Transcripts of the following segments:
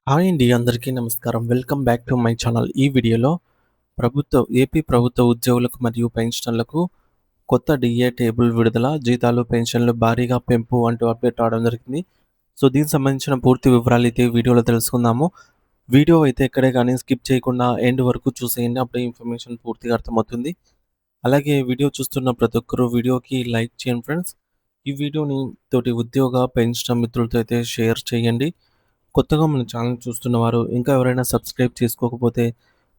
Hi అండి. అందరికీ నమస్కారం. Welcome back to my channel. ఈ వీడియోలో ఏపీ ప్రభుత్వ ఉద్యోగులకు మరియు పెన్షనర్లకు కొత్త డీఏ టేబుల్ విడుదల, జీతాలు, పెన్షన్లు భారీగా పెంపు అంటూ అప్డేట్ రావడం జరిగింది. సో, దీనికి సంబంధించిన పూర్తి వివరాలైతే వీడియోలో తెలుసుకుందాము. వీడియో అయితే ఎక్కడే గానీ స్కిప్ చేయకుండా ఎండ్ వరకు చూసేయండి. అప్పుడే ఇన్ఫర్మేషన్ పూర్తిగా అర్థమవుతుంది. అలాగే వీడియో చూస్తున్న ప్రతి ఒక్కరు వీడియోకి లైక్ చేయండి ఫ్రెండ్స్. ఈ వీడియోని తోటి ఉద్యోగ, పెన్షనర్ మిత్రులతో అయితే షేర్ చేయండి. కొత్తగా మన ఛానల్ చూస్తున్నవారు ఇంకా ఎవరైనా సబ్స్క్రైబ్ చేసుకోకపోతే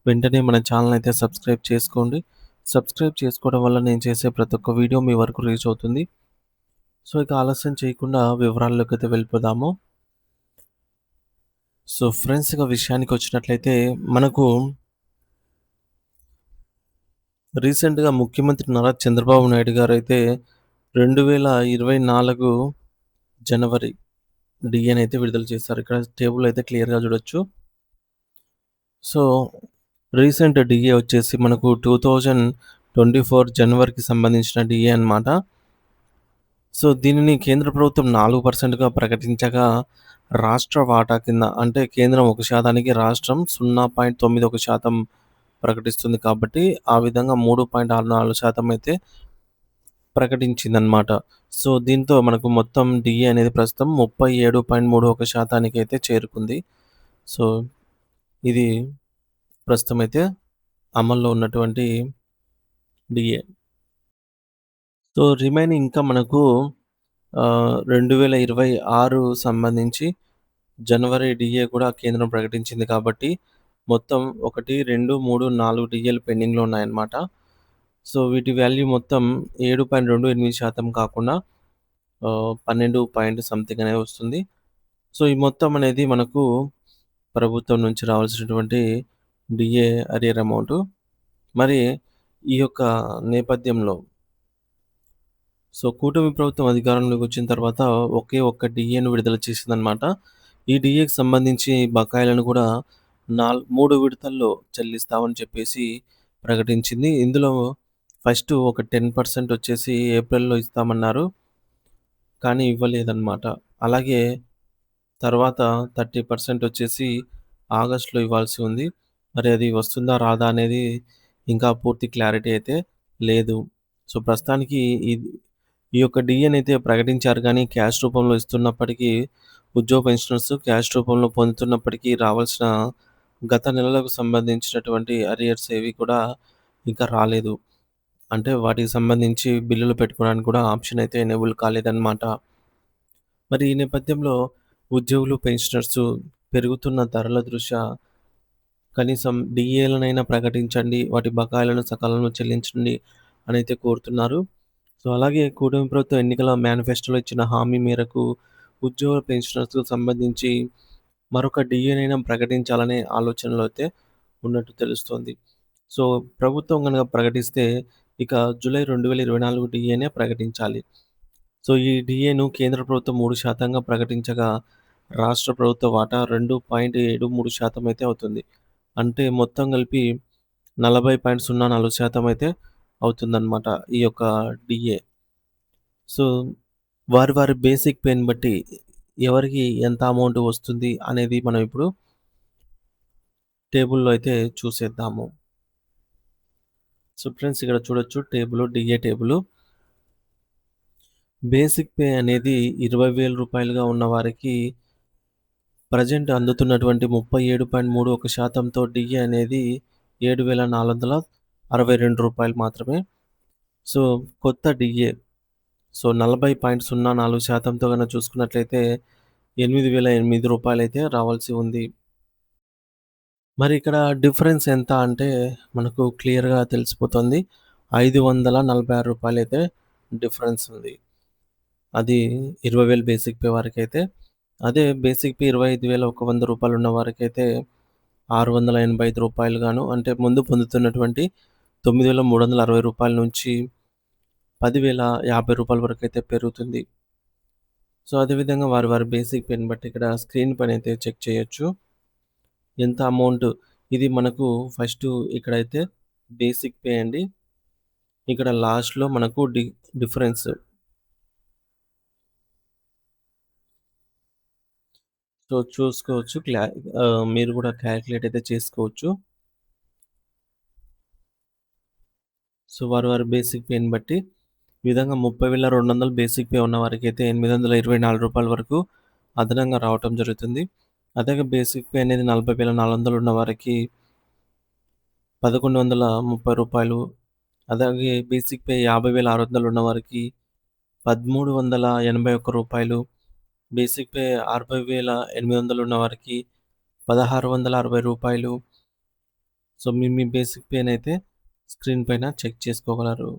వెంటనే మన ఛానల్ అయితే సబ్స్క్రైబ్ చేసుకోండి. సబ్స్క్రైబ్ చేసుకోవడం వల్ల నేను చేసే ప్రతి ఒక్క వీడియో మీ వరకు రీచ్ అవుతుంది. సో, ఇక ఆలస్యం చేయకుండా వివరాల్లోకి అయితే వెళ్ళిపోదాము. సో, ఫ్రెండ్స్, ఇక విషయానికి వచ్చినట్లయితే మనకు రీసెంట్‌గా ముఖ్యమంత్రి నారా చంద్రబాబు నాయుడు గారైతే 2024 జనవరి డీఏనైతే విడుదల చేశారు. ఇక్కడ టేబుల్ అయితే క్లియర్‌గా చూడొచ్చు. సో, రీసెంట్ డీఏ వచ్చేసి మనకు 2024 జనవరికి సంబంధించిన డీఏ అనమాట. సో, దీనిని కేంద్ర ప్రభుత్వం 4%గా ప్రకటించగా, రాష్ట్ర వాటా కింద అంటే కేంద్రం 1% రాష్ట్రం 0.91% ప్రకటిస్తుంది కాబట్టి, ఆ విధంగా 3.64% అయితే ప్రకటించిందనమాట. సో, దీంతో మనకు మొత్తం డీఏ అనేది ప్రస్తుతం 37.31% అయితే చేరుకుంది. సో, ఇది ప్రస్తుతం అయితే అమల్లో ఉన్నటువంటి డీఏ. సో, రిమైనింగ్ ఇంకా మనకు 2026 సంబంధించి జనవరి డీఏ కూడా కేంద్రం ప్రకటించింది కాబట్టి, మొత్తం 1, 2, 3, 4 డీఏలు పెండింగ్‌లో ఉన్నాయన్నమాట. సో, వీటి వాల్యూ మొత్తం 7.28% కాకుండా 12 పాయింట్ సంథింగ్ అనేది వస్తుంది. సో, ఈ మొత్తం అనేది మనకు ప్రభుత్వం నుంచి రావాల్సినటువంటి డీఏ అరియర్ అమౌంటు. మరి ఈ యొక్క నేపథ్యంలో కూటమి ప్రభుత్వం అధికారంలోకి వచ్చిన తర్వాత ఒకే ఒక్క డీఏను విడుదల చేసిందనమాట. ఈ డీఏకి సంబంధించి బకాయిలను కూడా 3 విడతల్లో చెల్లిస్తామని చెప్పేసి ప్రకటించింది. ఇందులో ఫస్ట్ ఒక 10% వచ్చేసి ఏప్రిల్‌లో ఇస్తామన్నారు. కానీ ఇవ్వలేదనమాట. అలాగే తర్వాత 30% వచ్చేసి ఆగస్ట్‌లో ఇవ్వాల్సి ఉంది. మరి అది వస్తుందా? రాదా? అనేది ఇంకా పూర్తి క్లారిటీ అయితే లేదు. సో, ప్రస్తుతానికి ఇది ఈ యొక్క డీఏనైతే ప్రకటించారు గానీ, క్యాష్ రూపంలో ఇస్తున్నప్పటికీ, ఉద్యోగ పెన్షనర్స్ క్యాష్ రూపంలో పొందుతున్నప్పటికీ రావాల్సిన గత నెలలకు సంబంధించినటువంటి అరియర్స్ ఏవి కూడా ఇంకా రాలేదు. అంటే వాటికి సంబంధించి బిల్లులు పెట్టుకోవడానికి కూడా ఆప్షన్ అయితే ఎనేబుల్ కాలేదన్నమాట. మరి ఈ నేపథ్యంలో ఉద్యోగులు, పెన్షనర్స్ పెరుగుతున్న ధరల దృష్ట్యా కనీసం డీఏలనైనా ప్రకటించండి, వాటి బకాయిలను సకాలంలో చెల్లించండి అనైతే కోరుతున్నారు. సో, అలాగే కూటమి ప్రభుత్వం ఎన్నికల మేనిఫెస్టోలో ఇచ్చిన హామీ మేరకు ఉద్యోగ పెన్షనర్స్‌కు సంబంధించి మరొక డీఏనైనా ప్రకటించాలనే ఆలోచనలో అయితే ఉన్నట్టు తెలుస్తోంది. సో, ప్రభుత్వం గనక ప్రకటిస్తే ఇక జూలై 2024 డీఏనే ప్రకటించాలి. సో, ఈ డీఏను కేంద్ర ప్రభుత్వం 3%గా ప్రకటించగా, రాష్ట్ర ప్రభుత్వ వాటా 2.73% అయితే అవుతుంది. అంటే మొత్తం కలిపి 40.04% అయితే అవుతుందన్నమాట ఈ యొక్క డీఏ. సో, వారి బేసిక్ పేని బట్టి ఎవరికి ఎంత అమౌంట్ వస్తుంది అనేది మనం ఇప్పుడు టేబుల్‌లో అయితే చూసేద్దాము. సో, ఫ్రెండ్స్, ఇక్కడ చూడొచ్చు డీఏ టేబులు. బేసిక్ పే అనేది రూ. 20,000 ఉన్న వారికి ప్రెజెంట్ అందుతున్నటువంటి 37.31%తో డీఏ అనేది రూ. 7,462 మాత్రమే. సో, కొత్త డీఏ 40.04%తో గనక చూసుకున్నట్లయితే రూ. 8,008 అయితే రావాల్సి ఉంది. మరి ఇక్కడ డిఫరెన్స్ ఎంత అంటే మనకు క్లియర్‌గా తెలిసిపోతుంది. రూ. 546 అయితే డిఫరెన్స్ ఉంది. అది 20,000 బేసిక్ పే వారికైతే. అదే బేసిక్ పే రూ. 25,100 ఉన్న వారికైతే రూ. 685 గాను, అంటే ముందు పొందుతున్నటువంటి రూ. 9,360 నుంచి రూ. 10,050 వరకైతే పెరుగుతుంది. సో, అదేవిధంగా వారి బేసిక్ పేని బట్టి ఇక్కడ స్క్రీన్ పైనైతే చెక్ చేయొచ్చు. ఎంత అమౌంట్ ఇది మనకు ఫస్టు ఇక్కడైతే బేసిక్ పే అండి. ఇక్కడ లాస్ట్‌లో మనకు డిఫరెన్స్ సో, చూసుకోవచ్చు. మీరు గూడా కాలిక్యులేట్ అయితే చేసుకోవచ్చు. సో, వారి బేసిక్ పేని బట్టి ఈ విధంగా 30,200 బేసిక్ పే ఉన్న వారికైతే రూ. 824 వరకు అదనంగా రావటం జరుగుతుంది. అదే బేసిక్ పే అనేది 40,400 ఉన్న వారికి రూ. 1,130, అలాగే బేసిక్ పే 50,600 ఉన్న వారికి రూ. 1,381, బేసిక్ పే 60,800 ఉన్న వారికి రూ. 1,660. సో, మీ మీ బేసిక్ పేనైతే స్క్రీన్ పైన చెక్ చేసుకోగలరు.